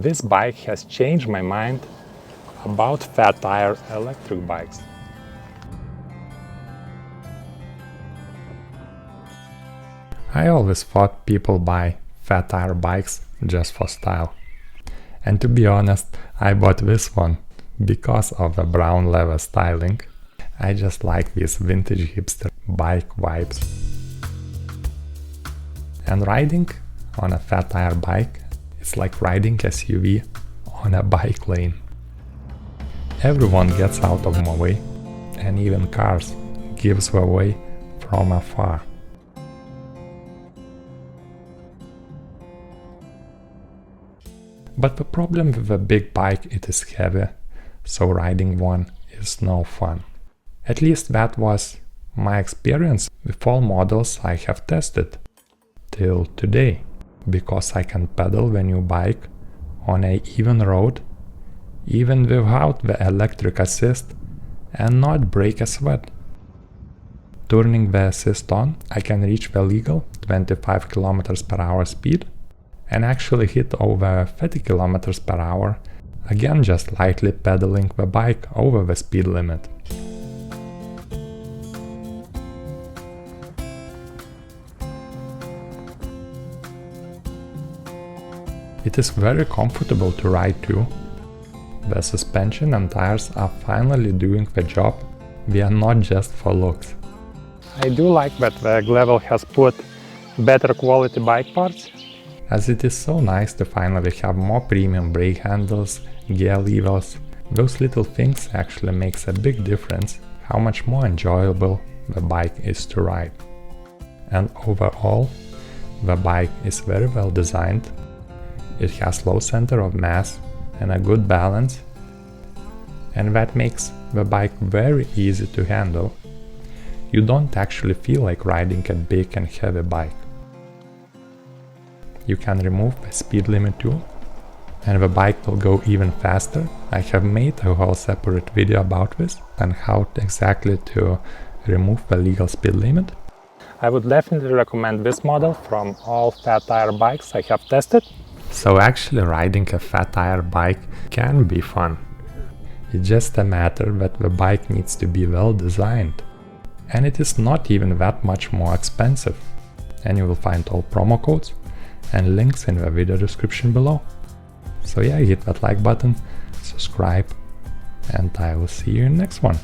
This bike has changed my mind about fat tire electric bikes. I always thought people buy fat tire bikes just for style. And to be honest, I bought this one because of the brown leather styling. I just like these vintage hipster bike vibes. And riding on a fat tire bike, it's like riding SUV on a bike lane. Everyone gets out of my way, and even cars gives the way from afar. But the problem with a big bike, it is heavy, so riding one is no fun. At least that was my experience with all models I have tested till today, because I can pedal the new bike on an even road, even without the electric assist, and not break a sweat. Turning the assist on, I can reach the legal 25 km per hour speed and actually hit over 30 km per hour, again just lightly pedaling the bike over the speed limit. It is very comfortable to ride too. The suspension and tires are finally doing the job, they are not just for looks. I do like that the Glewel has put better quality bike parts, as it is so nice to finally have more premium brake handles, gear levers. Those little things actually makes a big difference how much more enjoyable the bike is to ride. And overall, the bike is very well designed. It has low center of mass and a good balance, and that makes the bike very easy to handle. You don't actually feel like riding a big and heavy bike. You can remove the speed limit too, and the bike will go even faster. I have made a whole separate video about this and how exactly to remove the legal speed limit. I would definitely recommend this model from all fat tire bikes I have tested. So actually riding a fat tire bike can be fun. It's just a matter that the bike needs to be well designed. And it is not even that much more expensive. And you will find all promo codes and links in the video description below. So yeah, hit that like button, subscribe, and I will see you in the next one.